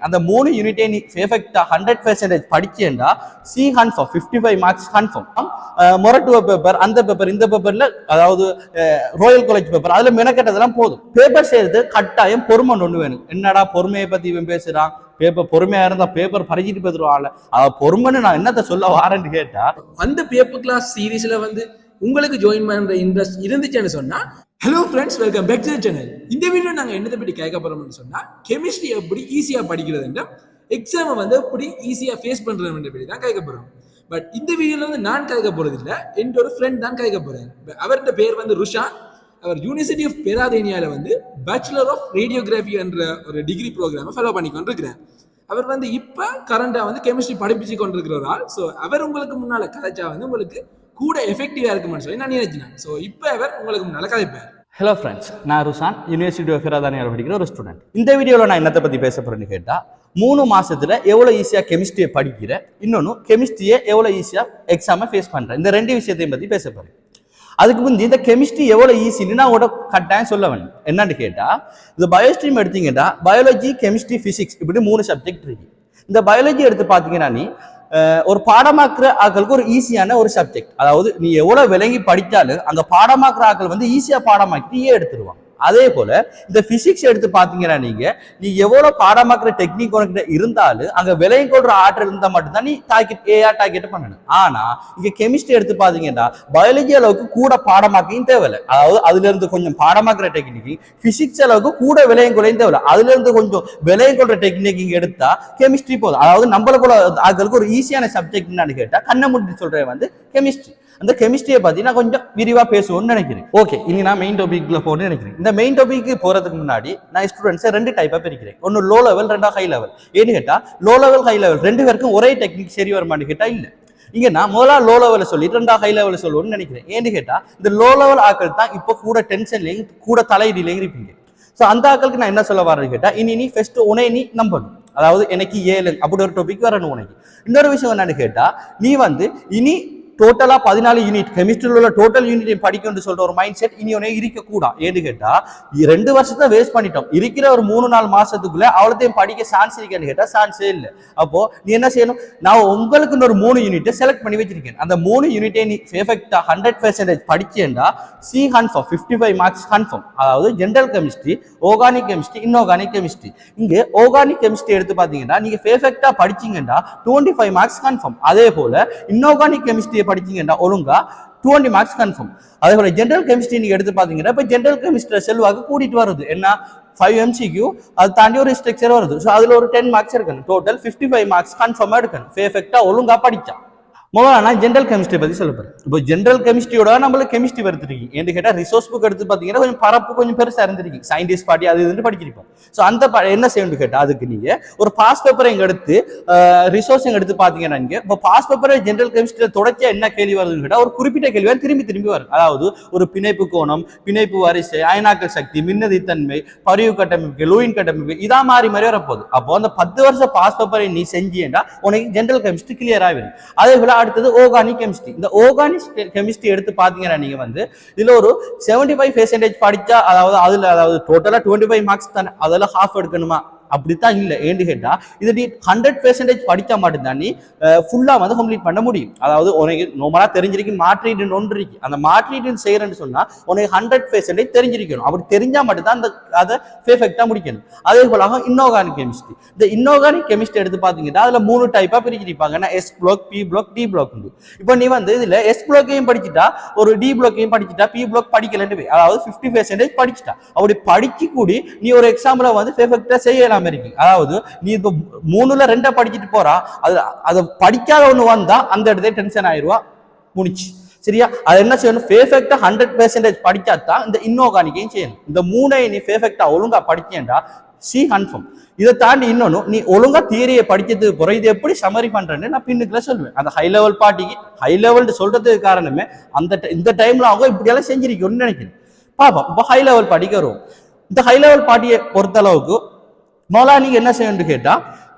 அந்த 3 யூனிட்டே நீ பெர்ஃபெக்ட்டா 100% படிச்சேன்டா சி confirm 55 marks confirm. Moratuwa paper அந்த பேப்பர் இந்த பேப்பர்ல அதாவது ராயல் காலேஜ் பேப்பர் அதுல மெனக்கெட்டதெல்லாம் போதும். பேப்பர் செய்யறது கட்டாயம் பொறுமை ஒண்ணு வேணும். என்னடா பொறுமையை பத்தி இவன் பேசுறான், பேப்பர் பொறுமையா இருந்தா பேப்பர் பறிச்சிட்டு பேசுவாள், பொறுமைன்னு நான் என்னத்த சொல்ல வாரேன்னு கேட்டா அந்த பேப்பர் கிளாஸ் சீரீஸ்ல உங்களுக்கு ஜாயின் பண்ற இன்ட்ரெஸ்ட் இருந்துச்சுன்னு சொன்னா hello friends, welcome back to the channel. இந்த வீடியோ நாங்கள் என்னத்தை பற்றி கேட்க போறோம்னு சொன்னா கெமிஸ்ட்ரி எப்படி ஈஸியாக படிக்கிறதுன்ற எக்ஸாமை எப்படி ஈஸியாக ஃபேஸ் பண்றதுன்ற பற்றி தான் கேட்க போறோம். பட் இந்த வீடியோல நான் கேட்க போறது இல்லை, என் ஒரு ஃப்ரெண்ட் தான் கேட்க போறேன். அவருடைய பேர் ருஷான். அவர் யூனிவர்சிட்டி ஆஃப் பெராதேனியால பேச்சுலர் ஆஃப் ரேடியோகிராஃபி என்ற ஒரு டிகிரி ப்ரோக்ராமை ஃபாலோ பண்ணி கொண்டிருக்கிறார். அவர் இப்போ கரண்டா கெமிஸ்ட்ரி படிப்பிச்சு கொண்டிருக்கிறார். ஸோ அவர் உங்களுக்கு முன்னால கதைச்சா உங்களுக்கு கூட எஃபெக்டிவா இருக்குமான்னு சொல்லி நான் நினைச்சேன். ஸோ இப்போ அவர் உங்களுக்கு முன்னால கதைப்பார். ஹலோ ஃப்ரெண்ட்ஸ், நான் ருஷான், யூனிவர்சிட்டி ஆஃப் பெராதேனியாவில் படிக்கிற ஒரு ஸ்டூடெண்ட். இந்த வீடியோவில் நான் என்னத்தை பற்றி பேச போகிறேன்னு கேட்டால் 3 மாதத்தில் எவ்வளோ ஈஸியாக கெமிஸ்ட்ரியை படிக்கிறேன், இன்னொன்று கெமிஸ்ட்ரியை எவ்வளோ ஈஸியாக எக்ஸாமை ஃபேஸ் பண்ணுறேன், இந்த 2 விஷயத்தையும் பற்றி பேச போகிறேன். அதுக்கு முந்தி இந்த கெமிஸ்ட்ரி எவ்வளோ ஈஸின்னு நான் கூட கட்டாயம் சொல்ல வேணும். என்னன்னு கேட்டால் இந்த பயோஸ்ட்ரீம் எடுத்தீங்கன்னா பயாலஜி, கெமிஸ்ட்ரி, ஃபிசிக்ஸ் இப்படி 3 சப்ஜெக்ட் இருக்கு. இந்த பயாலஜி எடுத்து பார்த்தீங்கன்னா நீ ஒரு பாடமாக்குற ஆக்களுக்கு ஒரு ஈஸியான ஒரு சப்ஜெக்ட். அதாவது நீ எவ்வளவு விளங்கி படித்தாலும் அந்த பாடமாக்குற ஆக்கள் ஈஸியா பாடமாக்கிட்டு எடுத்துருவாங்க. அதே போல இந்த பிசிக்ஸ் எடுத்து பாத்தீங்கன்னா நீ எவ்வளவு பாடமாக்குற டெக்னிக் உனக்கு இருந்தாலும் அங்க விலையை கொள்ற ஆற்றல் இருந்தா மட்டும்தான் நீ டார்கெட் பண்ணணும். ஆனா இங்க கெமிஸ்ட்ரி எடுத்து பாத்தீங்கன்னா பயாலஜி அளவுக்கு கூட பாடமாக்கையும் தேவையில்லை. அதாவது அதுல இருந்து கொஞ்சம் பாடமாக்குற டெக்னிக், பிசிக்ஸ் அளவுக்கு கூட விலையும் குறையும் தேவையில்லை. அதுல இருந்து கொஞ்சம் விலையை கொள்ற டெக்னிக் இங்க எடுத்தா கெமிஸ்ட்ரி போதும். அதாவது நம்மள போல ஆக்களுக்கு ஒரு ஈஸியான சப்ஜெக்ட் என்னன்னு கேட்டா கண்ணை மூடி சொல்றேன் கெமிஸ்ட்ரி. அந்த கெமிஸ்ட்ரியை பத்தி நான் கொஞ்சம் விரிவா பேசுவோம்னு நினைக்கிறேன். ஓகே, இனி நான் மெயின் டாபிக்ல போகணும்னு நினைக்கிறேன். இந்த மெயின் டாபிக் போறதுக்கு முன்னாடி நான் ஸ்டூடெண்ட்ஸை 2 டைப்பா பிரிக்கிறேன். ஒன்னு லோ லெவல், 2 ஹை லெவல். ஏன்னு கேட்டா லோ லெவல், ஹை லெவல் 2 பேருக்கும் ஒரே டெக்னிக் சரி வருமானு கேட்டா இல்ல. இங்க நான் முதல்ல லோ லெவல சொல்லிட்டு 2 ஹை லெவல் சொல்லுவோம்னு நினைக்கிறேன். ஏன்னு கேட்டா இந்த லோ லெவல் ஆக்கள் தான் இப்போ கூட டென்ஷன்லயும் கூட தலையிலையும் இருப்பீங்க. ஸோ அந்த ஆக்களுக்கு நான் என்ன சொல்ல வரேன்னு கேட்டா நீ ஃபர்ஸ்ட் உன்னை நீ நம்பணும். அதாவது எனக்கு 7 அப்படி ஒரு டாபிக் வரணும் உனக்கு. இன்னொரு விஷயம் என்னன்னு கேட்டா நீ இனி டோட்டலா 14 யூனிட் கெமிஸ்ட்ரியில் உள்ள டோட்டல் யூனிட் படிக்கணும்னு சொல்ற ஒரு மைண்ட் செட் இனி ஒன்னே இருக்கக்கூடாது. ஏன்னு கேட்டா 2 வருஷத்தை வேஸ்ட் பண்ணிட்டோம். இருக்கிற ஒரு 3-4 மாசத்துக்குள்ள அவ்வளோத்தையும் படிக்க சான்ஸ் இருக்கேன்னு கேட்டா சான்ஸே இல்லை. அப்போ நீ என்ன செய்யணும், நான் உங்களுக்கு ஒரு 3 யூனிட்டை செலக்ட் பண்ணி வச்சிருக்கேன். அந்த 3 யூனிட்டே நீ பெர்ஃபெக்ட்டா 100% படிச்சேன்டா சி கன்ஃபார்ம் 55 மார்க்ஸ் கன்ஃபார்ம். அதாவது general chemistry, organic chemistry, inorganic chemistry. இங்கே ஆர்கானிக் கெமிஸ்ட்ரி எடுத்து பாத்தீங்கன்னா நீங்க பெர்ஃபெக்ட்டா படிச்சீங்கன்னா 25 மார்க்ஸ் கன்ஃபார்ம். அதே போல இன்ஆர்கானிக் கெமிஸ்ட்ரி படிச்சீங்கன்னா ஒழுங்கா 20 மார்க்ஸ் கன்ஃபார்ம். அதே போல ஜெனரல் கெமிஸ்ட்ரி நீங்க எடுத்து பாத்தீங்கன்னா இப்ப ஜெனரல் கெமிஸ்ட்ரி செல்வாக்கு கூட்டிட்டு வருது. என்ன 5 MCQ அது தாண்டி ஒரு ஸ்ட்ரக்சர் வருது. ஸோ அதுல ஒரு 10 மார்க்ஸ் எடுக்கணும். டோட்டல் 55 மார்க்ஸ் கன்ஃபார்மா எடுக்கணும் பெர்ஃபெக்ட்டா ஒழுங்கா படிச்சா. முதல்ல நான் ஜெனரல் கெமிஸ்ட்ரி பத்தி சொல்ல போறேன். இப்போ ஜெனரல் கெமிஸ்ட்ரியோட நம்மளுக்கு கெமிஸ்ட்ரி வருத்திருக்கீங்க. என்று கேட்டா ரிசோர்ஸ் புக் எடுத்து பாத்தீங்கன்னா கொஞ்சம் பரப்பு கொஞ்சம் பெருசா இருந்திருக்கீங்க. சயின்டிஸ்ட் பார்ட்டி அது இதுன்னு படிச்சிருப்போம். ஸோ அந்த என்ன செய்யணும் கேட்டா அதுக்கு நீங்க ஒரு பாஸ் பேப்பரை இங்க எடுத்து ரிசோர்ஸ் எடுத்து பாத்தீங்கன்னா நீங்க இப்போ பாஸ் பேப்பரை ஜெனரல் கெமிஸ்ட்ரியில தொடர்ச்சியா என்ன கேள்வி வருதுன்னு கேட்டா ஒரு குறிப்பிட்ட கேள்வி திரும்பி வரும். அதாவது ஒரு பிணைப்பு கோணம், பிணைப்பு வரிசை, அயனாக்கல் சக்தி, மின்னதித்தன்மை, பரிவு கட்டமைப்பு, லூயின் கட்டமைப்பு இதா மாறி வரப்போகுது. அப்போ அந்த 10 வருஷம் பாஸ் பேப்பரை நீ செஞ்சீங்கன்னா உனக்கு ஜெனரல் கெமிஸ்ட்ரி கிளியர் ஆகிடும். அதே போல அடுத்தது ஆர்கானிக் கெமிஸ்ட்ரி. இந்த ஆர்கானிக் கெமிஸ்ட்ரி எடுத்து பாத்தீங்கன்னா நீங்க இதுல ஒரு 75% படிச்சா அதாவது டோட்டலா 25 மார்க்ஸ் தானே, அதெல்லாம் ஹாஃப் எடுக்கணுமா? அப்படித்தான் இல்லை. ஏன்னு கேட்டா இது நீ 100% படிச்சா மட்டும்தான் நீ ஃபுல்லா கம்ப்ளீட் பண்ண முடியும். அதாவது உனக்கு நார்மலா தெரிஞ்சிருக்கு மாற்றீடு ஒன்று இருக்கு. அந்த மாற்றீடு செய்யறேன்னு சொன்னா உனக்கு 100% தெரிஞ்சிருக்கணும். அப்படி தெரிஞ்சா மட்டும்தான் அந்த அதை பெர்ஃபெக்ட்டா முடிக்கணும். அதே போல இன்ஆர்கானிக் கெமிஸ்ட்ரி. இந்த இன்ஆர்கானிக் கெமிஸ்ட்ரி எடுத்து பாத்தீங்கன்னா அதுல 3 டைப்பா பிரிச்சிருப்பாங்க. S block, P block, D block. இப்போ நீ இதுல எஸ் பிளாக்கையும் படிச்சுட்டா ஒரு டி பிளாக்கையும் படிச்சுட்டா பி பிளாக் படிக்கலன்னு அதாவது 50% படிச்சுட்டா. அப்படி படிச்சு கூடி நீ ஒரு எக்ஸாம்பிள பெர்ஃபெக்ட்டா செய்யலாம். அதாவது நீ இப்ப 3ல 2 படிச்சுட்டு போறா, அது படிக்காத ஒண்ணு வந்தா அந்த இடத்துல டென்ஷன் ஆயிருவா, முடிச்சு. சரியா? அது என்ன செய்யணும், பெர்ஃபெக்ட்டா 100% படிச்சாதான் இந்த இன்ஆர்கானிக்கையும் செய்யணும். இந்த 3ஐ நீ பெர்ஃபெக்ட்டா ஒழுங்கா படிச்சேன்டா சி கன்ஃபார்ம். இதை தாண்டி இன்னொன்னு நீ ஒழுங்கா தியரியை படிச்சதுக்கு பிறகு இது எப்படி சமரி பண்றேன்னு நான் பின்னுக்குள்ள சொல்லுவேன். அந்த ஹை லெவல் பார்ட்டிக்கு ஹை லெவல் சொல்றதுக்கு காரணமே இந்த டைம்ல அவங்க இப்படி எல்லாம் செஞ்சிருக்கணும்னு நினைக்கிறேன். பாப்போம். இப்போ ஹை லெவல் பார்ட்டிக்கு வருவோம். இந்த ஹை லெவல் பார்ட்டியை பொறுத்த அளவுக்கு முதல்ல நீங்க என்ன செய்யணும்னு கேட்டா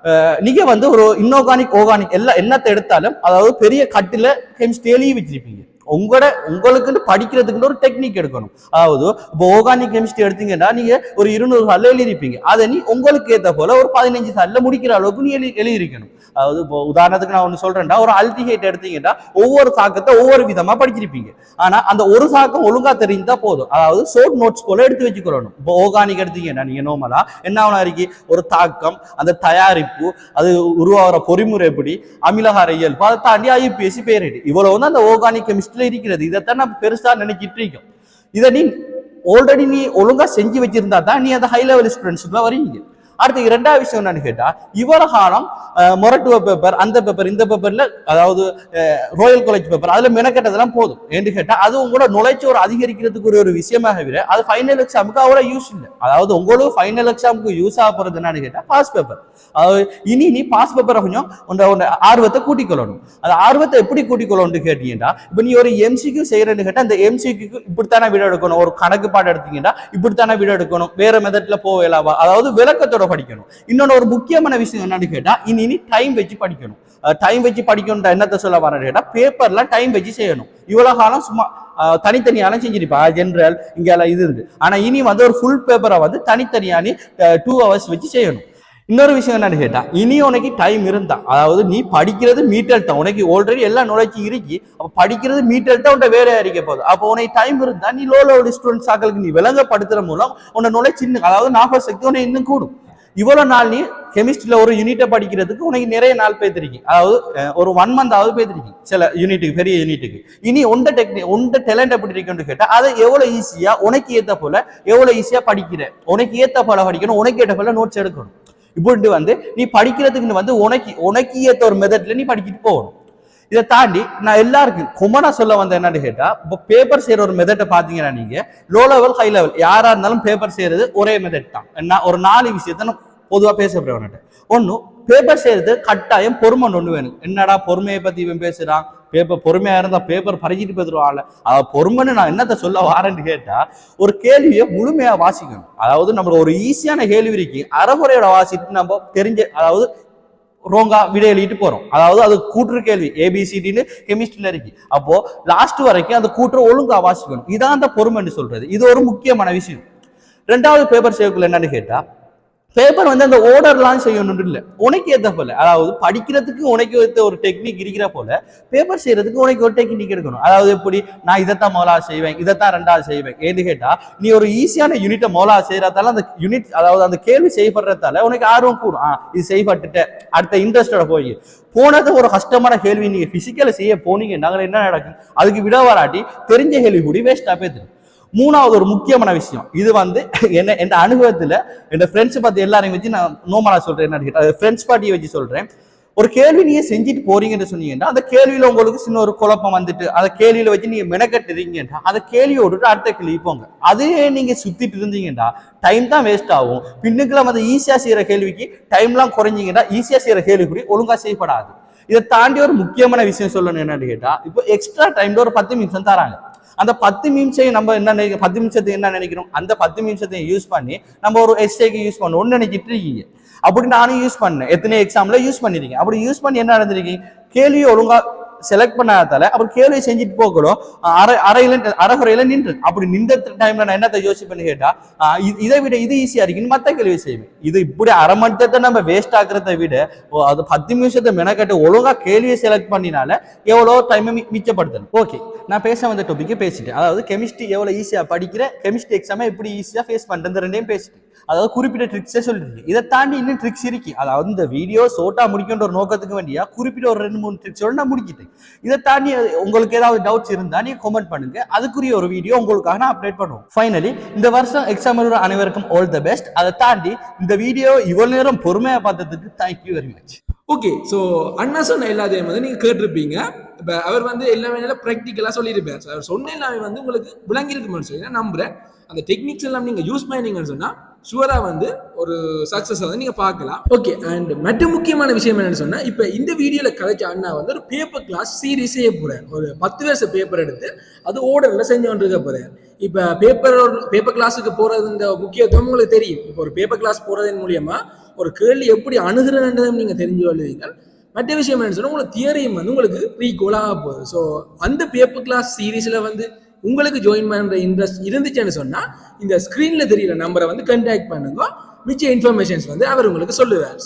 நீங்க ஒரு இன்ஆர்கானிக், ஆர்கானிக் எல்லாம் என்னத்தை எடுத்தாலும் அதாவது பெரிய கட்டில கெமிஸ்ட்ரி எழுதி வச்சிருப்பீங்க. உங்களுக்கு படிக்கிறதுக்கு ஒரு டெக்னிக் எடுக்கணும். அதாவது இப்போ ஆர்கானிக் கெமிஸ்ட்ரி எடுத்தீங்கன்னா நீங்க ஒரு 200 சால்ல எழுதிருப்பீங்க. அதை நீ உங்களுக்கு ஏற்ற போல ஒரு 15 சால்ல முடிக்கிற அளவுக்கு நீ எழுதியிருக்கணும். அதாவது இப்போ உதாரணத்துக்கு நான் ஒன்று சொல்றேன்டா, ஒரு அல்டிஹைட் எடுத்தீங்கன்னா ஒவ்வொரு தாக்கத்தை ஒவ்வொரு விதமா படிச்சிருப்பீங்க. ஆனா அந்த ஒரு தாக்கம் ஒழுங்கா தெரிஞ்சா போதும். அதாவது ஷார்ட் நோட்ஸ் போல எடுத்து வச்சுக்கணும். இப்போ ஆர்கானிக் எடுத்தீங்கன்னா நீங்க நார்மலா என்ன ஆகணும் இருக்கு, ஒரு தாக்கம், அந்த தயாரிப்பு, அது உருவாகிற பொறிமுறை எப்படி, அமிலகார இயல்பு, அதை தாண்டி ஐபிஎஸ்சி பேரிடு, இவ்வளவு வந்து அந்த ஆர்கானிக் கெமிஸ்ட்ரியில இருக்கிறது. இதைத்தான் நம்ம பெருசா நினைச்சிட்டு இருக்கோம். இதை நீ ஆல்ரெடி நீ ஒழுங்கா செஞ்சு வச்சிருந்தா தான் நீ அந்த ஹை லெவல் ஸ்டூடெண்ட்ஸ்க்குள்ள வரீங்க. அடுத்து இரண்டாவது விஷயம் என்னன்னு கேட்டா, இவ்வளவு காலம் மொரட்டுவ பேப்பர், அந்த பேப்பர், இந்த பேப்பர்ல, அதாவது ராயல் காலேஜ் பேப்பர், அதுல மெனக்கெட்டதெல்லாம் போதும். என்று கேட்டா அது உங்களோட நுழைச்சி ஒரு அதிகரிக்கிறதுக்கு ஒரு விஷயமாக விட அது ஃபைனல் எக்ஸாமுக்கு அவ்வளோ யூஸ் இல்லை. அதாவது உங்களுக்கு ஃபைனல் எக்ஸாமுக்கு யூஸ் ஆக போறது என்னன்னு கேட்டா பாஸ் பேப்பர். அதாவது இனி நீ பாஸ் பேப்பரை கொஞ்சம் ஆர்வத்தை கூட்டிக்கொள்ளணும். அந்த ஆர்வத்தை எப்படி கூட்டிக்கொள்ளணும்னு கேட்டீங்கன்னா, இப்போ நீ ஒரு எம்சிக்யூ செய்யறேன்னு கேட்டா அந்த எம்சிக்யூக்கு இப்படித்தானே விட எடுக்கணும். ஒரு கணக்கு பாடம் எடுத்தீங்கன்னா இப்படித்தானே விட எடுக்கணும். வேற மெத்தட்ல போகலாமா, அதாவது விளக்கத்தோட படிக்கணும். இன்னொன்று ஒரு முக்கியமான விஷயம் என்னன்னு கேட்டா, இனி டைம் வச்சு படிக்கணும். டைம் வச்சு படிக்கணும் என்னத்தை சொல்ல வரேன்னு கேட்டா, பேப்பர்ல டைம் வச்சு செய்யணும். இவ்வளவு காலம் சும்மா தனித்தனியாலும் செஞ்சிருப்பா ஜென்ரல் இங்கெல்லாம் இது இருக்கு. ஆனா இனி வந்து ஒரு ஃபுல் பேப்பரை வந்து தனித்தனியானி 2 hours வச்சு செய்யணும். இன்னொரு விஷயம் என்னன்னு கேட்டா, இனி உனக்கு டைம் இருந்தா, அதாவது நீ படிக்கிறது மீட்டல்ட்ட, உனக்கு ஆல்ரெடி எல்லாம் நுழைச்சி இருக்கு, அப்ப படிக்கிறது மீட்டல்ட்ட உன்ட வேற அறிக்க போகுது. அப்போ உனக்கு டைம் இருந்தா நீ லோ லெவல் ஸ்டூடெண்ட்ஸ் ஆக்களுக்கு நீ விளங்கப்படுத்துற மூலம் உன்னை நுழைச்சி, அதாவது ஞாபக சக்தி உனக்கு இன்னும் கூடும். இவ்வளவு நாள் நீ கெமிஸ்ட்ரியில ஒரு யூனிட்டை படிக்கிறதுக்கு உனக்கு நிறைய நாள் பேத்திருக்கீங்க, அதாவது ஒரு 1 month ஆகுது பேத்திருக்கீங்க சில யூனிட்டுக்கு, பெரிய யூனிட்டுக்கு. இனி உண்ட டேலண்ட் எப்படி இருக்குன்னு கேட்டா, அதை எவ்வளவு ஈஸியா உனக்கு ஏத்த போல எவ்வளவு ஈஸியா படிக்கிற, உனக்கு ஏத்த போல படிக்கணும், உனக்கு ஏற்ற போல நோட்ஸ் எடுக்கணும். இப்படி வந்து நீ படிக்கிறதுக்கு வந்து உனக்கு ஏற்ற ஒரு மெத்தட்ல நீ படிக்கிட்டு போகணும். இதை தாண்டி நான் எல்லாருக்கும் கொமனா சொல்ல வந்த என்னன்னு கேட்டா, இப்போ பேப்பர் செய்யற ஒரு மெத்தட்டை பாத்தீங்கன்னா நீங்க லோ லெவல் ஹை லெவல் யாரா இருந்தாலும் பேப்பர் செய்யறது ஒரே மெத்தட் தான். என்ன ஒரு 4 விஷயத்த நான் பொதுவா பேசப்படுறேன். ஒன்னு, பேப்பர் செய்யறது கட்டாயம் பொறுமை ஒண்ணு வேணும். என்னடா பொறுமையை பத்தி இவன் பேசுறான், பேப்பர் பொறுமையா இருந்தா பேப்பர் பறிச்சிட்டு போயிருவாள், பொறுமைன்னு நான் என்னத்த சொல்ல வாரேன்னு கேட்டா, ஒரு கேள்வியை முழுமையா வாசிக்கணும். அதாவது நம்ம ஒரு ஈஸியான கேள்வி இருக்கு, அறமுறையோட வாசிட்டு நம்ம தெரிஞ்ச, அதாவது ரோங்கா விட எழுதிட்டு போறோம். அதாவது அது கூற்று கேள்வி ஏபிசிடின்னு கெமிஸ்ட்ரியில இருக்கு. அப்போ லாஸ்ட் வரைக்கும் அந்த கூற்று ஒழுங்கா வாசிக்கணும். இதான் அந்த பொறுமைன்னு சொல்றது. இது ஒரு முக்கியமான விஷயம். 2வது பேப்பர் செய்யக்குள்ள என்னன்னு கேட்டா, பேப்பர் வந்து அந்த ஓர்டர்லாம் செய்யணும் இல்லை, உனக்கு ஏற்ற போல, அதாவது படிக்கிறதுக்கு உனக்கு ஏற்ற ஒரு டெக்னிக் இருக்கிற போல பேப்பர் செய்யறதுக்கு உனக்கு ஒரு டெக்னிக் எடுக்கணும். அதாவது எப்படி, நான் இதைத்தான் மோலா செய்வேன், இதைத்தான் 2வது செய்வேன் ஏன்னு கேட்டா, நீ ஒரு ஈஸியான யூனிட்டை மோலா செய்யறதால அந்த யூனிட், அதாவது அந்த கேள்வி செய்யப்படுறதால உனக்கு ஆர்வம் கூடும். இது செய்யப்பட்டுட்ட அடுத்த இன்ட்ரெஸ்டோட போய் போனது ஒரு கஷ்டமான கேள்வி நீங்க பிசிக்கல செய்ய போனீங்க, நாங்கள் என்ன நடக்கும், அதுக்கு விட வராட்டி தெரிஞ்ச கேள்வி கூடி வேஸ்டா பேத்து. 3வது ஒரு முக்கியமான விஷயம், இது வந்து என்ன என் அனுபவத்துல என் ஃப்ரெண்ட்ஸ் பார்த்து எல்லாரையும் வச்சு நான் நோமலா சொல்றேன், என்ன கேட்டா ஃப்ரெண்ட்ஸ் பார்ட்டியை வச்சு சொல்றேன். ஒரு கேள்வி நீங்க செஞ்சுட்டு போறீங்கன்னு சொன்னீங்கன்னா, அந்த கேள்வியில உங்களுக்கு சின்ன ஒரு குழப்பம் வந்துட்டு அந்த கேள்வியில வச்சு நீங்க மெனக்கட்டுறீங்கன்னா, அந்த கேள்வியை விட்டுட்டு அடுத்த கேள்வி போங்க. அதே நீங்க சுத்திட்டு இருந்தீங்கன்னா டைம் தான் வேஸ்ட் ஆகும். பின்னுக்குள்ள வந்து ஈஸியா செய்யற கேள்விக்கு டைம்லாம் குறைஞ்சிங்கன்னா ஈஸியா செய்யற கேள்வி ஒழுங்கா செய்யப்படாது. இதை தாண்டி ஒரு முக்கியமான விஷயம் சொல்லணும் என்னன்னு கேட்டா, இப்போ எக்ஸ்ட்ரா டைம்ல ஒரு 10 நிமிஷம் தராங்க. அந்த 10 நிமிஷம் நம்ம என்ன 10 நிமிஷத்தை என்ன நினைக்கிறோம், அந்த 10 நிமிஷத்தை யூஸ் பண்ணி நம்ம ஒரு எஸ்ஏக்கு யூஸ் பண்ணணும்னு நினைச்சிட்டு இருக்கீங்க. அப்படி நானும் யூஸ் பண்ணேன், எத்தனை எக்ஸாம்ல யூஸ் பண்ணிருக்கீங்க. அப்படி யூஸ் பண்ணி என்ன நடந்திருக்கீங்க, கேள்வியை ஒழுங்கா செலக்ட் பண்ணாதால அப்புறம் கேள்வியை செஞ்சுட்டு போகணும், அரைகுறையில நின்று. அப்படி நின்ற டைம்ல நான் என்னத்தை யோசிப்பேன்னு கேட்டா, இதை விட இது ஈஸியா இருக்குன்னு மத்த கேள்வி செய்வேன். இது இப்படி அரை மணி நேரத்தை நம்ம வேஸ்ட் ஆக்குறதை விட அது 10 நிமிஷத்தை மெனக்கட்டு ஒழுங்கா கேள்வியை செலக்ட் பண்ணினால எவ்வளோ டைமை மிச்சப்படுத்தணும். ஓகே, நான் பேச வந்த டாபிக்கை பேசிட்டேன். அதாவது கெமிஸ்ட்ரி எவ்வளவு ஈஸியா படிக்கிற, கெமிஸ்ட்ரி எக்ஸாமை எப்படி ஈஸியா ஃபேஸ் பண்றது, ரெண்டையும் பேசிட்டேன். அதாவது குறிப்பிட்ட ட்ரிக்ஸே சொல்லிருக்கு. இதை தாண்டி இன்னும் ட்ரிக்ஸ் இருக்கு. அதாவது இந்த வீடியோ ஷோர்ட்டா முடிக்கின்ற ஒரு நோக்கத்துக்கு வேண்டியா குறிப்பிட்ட ஒரு 2-3 ட்ரிக்ஸோட நான் முடிக்கிட்டேன். இதை தாண்டி உங்களுக்கு ஏதாவது டவுட்ஸ் இருந்தா நீங்க கமெண்ட் பண்ணுங்க, அதுக்குரிய ஒரு வீடியோ உங்களுக்காக நான் அப்டேட் பண்ணுவோம். ஃபைனலி இந்த வருஷம் எக்ஸாம் எழுதுற அனைவருக்கும் ஆல் தி பெஸ்ட். அதை தாண்டி இந்த வீடியோ இவ்வளவு நேரம் பொறுமையா பார்த்ததுக்கு thank you very much. Okay, so அண்ணா சொன்ன எல்லாத்தையும் வந்து நீங்கள் கேட்டிருப்பீங்க. இப்போ அவர் வந்து எல்லாமே ப்ராக்டிக்கலாக சொல்லியிருப்பார். அவர் சொன்ன எல்லாமே வந்து உங்களுக்கு விளங்கியிருக்குமான்னு சொல்லி நான் நம்புறேன். அந்த டெக்னிக்ஸ் எல்லாம் நீங்கள் யூஸ் பண்ணீங்கன்னு சொன்னால் ஷுவராக வந்து ஒரு சக்ஸஸ் வந்து நீங்கள் பார்க்கலாம். ஓகே, அண்ட் மற்ற முக்கியமான விஷயம் என்னன்னு சொன்னால், இப்போ இந்த வீடியோவில் கதைச்ச அண்ணா வந்து ஒரு பேப்பர் கிளாஸ் சீரீஸ் செய்ய போகிறார். ஒரு 10 வருஷம் பேப்பர் எடுத்து அது ஓர்டரில் செஞ்சு கொண்டு இருக்க போகிறார். இப்போ பேப்பர் கிளாஸுக்கு போகிறது இந்த முக்கியத்துவம் உங்களுக்கு தெரியும். இப்போ ஒரு பேப்பர் கிளாஸ் போகிறதன் மூலியமா ஒரு கேள்வி எப்படி அணுகிறன்றதும் நீங்கள் தெரிஞ்சு கொள்வீங்க. மற்ற விஷயம் என்னன்னு சொன்னா உங்களுக்கு தியரியும் வந்து உங்களுக்கு ரீகோல் ஆக போகுது. ஸோ அந்த பேப்பர் கிளாஸ் சீரீஸ்ல வந்து உங்களுக்கு ஜாயின் பண்ற இன்ட்ரெஸ்ட் இருந்துச்சுன்னு சொன்னா இந்த ஸ்கிரீன்ல தெரியற நம்பரை வந்து கான்டாக்ட் பண்ணுங்க. மிச்ச இன்ஃபர்மேஷன்ஸ் வந்து அவர் உங்களுக்கு சொல்லுவார்.